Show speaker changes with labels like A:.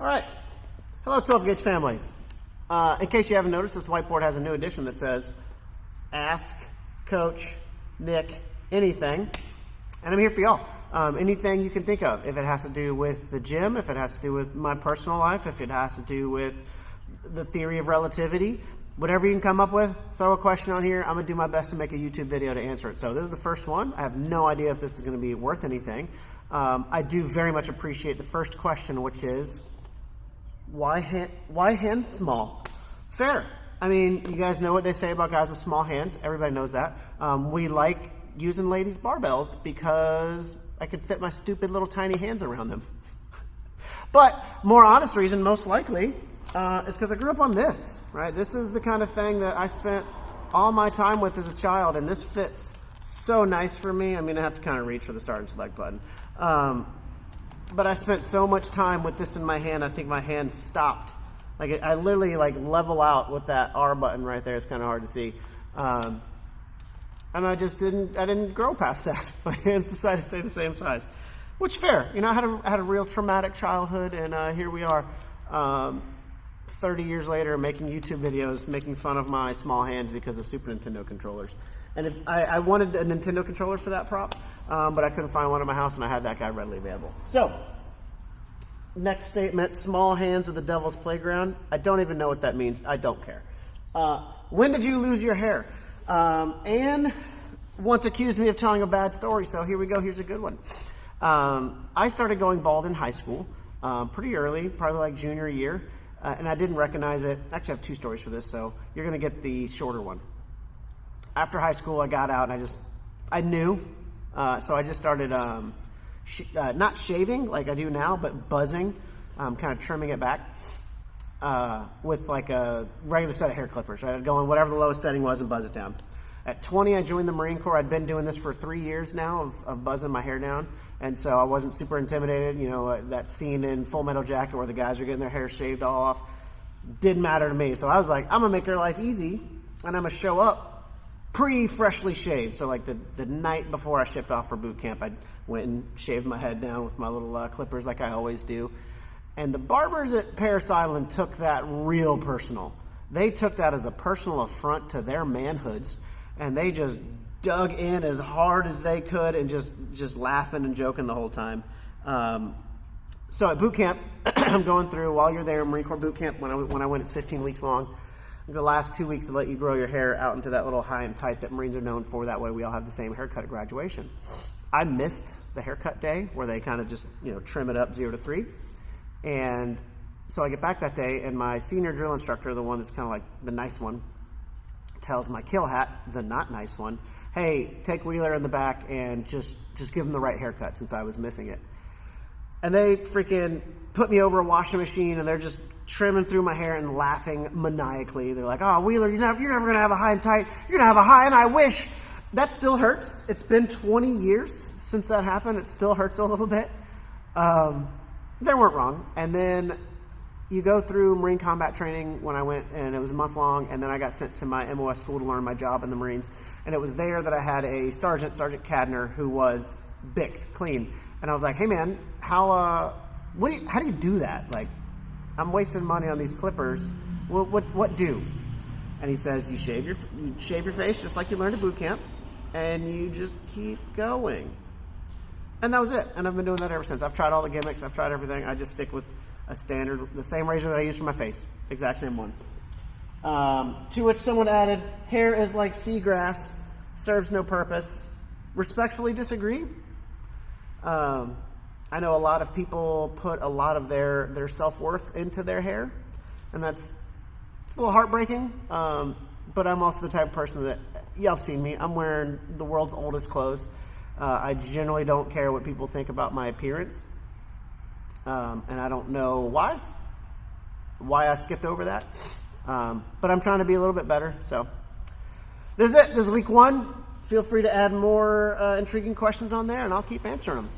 A: All right. Hello, 12 Gauge family. In case you haven't noticed, this whiteboard has a new addition that says, ask Coach Nick anything. And I'm here for y'all. Anything you can think of. If it has to do with the gym, if it has to do with my personal life, if it has to do with the theory of relativity, whatever you can come up with, throw a question on here. I'm going to do my best to make a YouTube video to answer it. So this is the first one. I have no idea if this is going to be worth anything. I do very much appreciate the first question, which is, why hands small? Fair. I mean, you guys know what they say about guys with small hands. Everybody knows that. We like using ladies' barbells because I can fit my stupid little tiny hands around them. But more honest reason, most likely, is because I grew up on this, right? This is the kind of thing that I spent all my time with as a child, and this fits so nice for me. I mean, I have to kind of reach for the start and select button. But I spent so much time with this in my hand, I think my hand stopped. Like, I literally level out with that R button right there. It's kind of hard to see. And I didn't grow past that. My hands decided to stay the same size, which fair. You know, I had a real traumatic childhood, and here we are, 30 years later, making YouTube videos, making fun of my small hands because of Super Nintendo controllers. And if I wanted a Nintendo controller for that prop, but I couldn't find one in my house, and I had that guy readily available. So, next statement, small hands are the devil's playground. I don't even know what that means. I don't care. When did you lose your hair? Anne once accused me of telling a bad story, so here we go. Here's a good one. I started going bald in high school pretty early, probably like junior year, and I didn't recognize it. Actually, I have two stories for this, so you're going to get the shorter one. After high school, I got out, and I knew, so I just started not shaving like I do now, but buzzing, kind of trimming it back with like a regular set of hair clippers. Right? I'd go on whatever the lowest setting was and buzz it down. At 20, I joined the Marine Corps. I'd been doing this for 3 years now of buzzing my hair down, and so I wasn't super intimidated. You know, that scene in Full Metal Jacket where the guys are getting their hair shaved all off didn't matter to me. So I was like, I'm going to make their life easy, and I'm going to show up freshly shaved. So like the night before I shipped off for boot camp, I went and shaved my head down with my little clippers like I always do. And the barbers at Paris Island took that real personal. They took that as a personal affront to their manhoods, and they just dug in as hard as they could and just laughing and joking the whole time. So at boot camp, I'm going through, while you're there, Marine Corps boot camp, when I went, it's 15 weeks long. The last 2 weeks to let you grow your hair out into that little high and tight that Marines are known for. That way we all have the same haircut at graduation. I missed the haircut day where they kind of just, trim it up 0 to 3. And so I get back that day, and my senior drill instructor, the one that's kind of like the nice one, tells my kill hat, the not nice one, hey, take Wheeler in the back and just give him the right haircut since I was missing it. And they freaking put me over a washing machine, and they're just trimming through my hair and laughing maniacally. They're like, oh, Wheeler, you're never going to have a high and tight. You're going to have a high, and I wish. That still hurts. It's been 20 years since that happened. It still hurts a little bit. They weren't wrong. And then you go through Marine combat training when I went, and it was a month long, and then I got sent to my MOS school to learn my job in the Marines. And it was there that I had a Sergeant Cadner, who was bicked clean. And I was like, hey, man, how do you do that? Like, I'm wasting money on these clippers. What do? And he says, you shave your face just like you learned at boot camp, and you just keep going. And that was it. And I've been doing that ever since. I've tried all the gimmicks. I've tried everything. I just stick with a standard, the same razor that I use for my face. Exact same one. To which someone added, hair is like seagrass, serves no purpose. Respectfully disagree. I know a lot of people put a lot of their self-worth into their hair, and it's a little heartbreaking, but I'm also the type of person that, y'all have seen me, I'm wearing the world's oldest clothes. I generally don't care what people think about my appearance, and I don't know why I skipped over that, but I'm trying to be a little bit better. So this is it. This is week 1. Feel free to add more intriguing questions on there, and I'll keep answering them.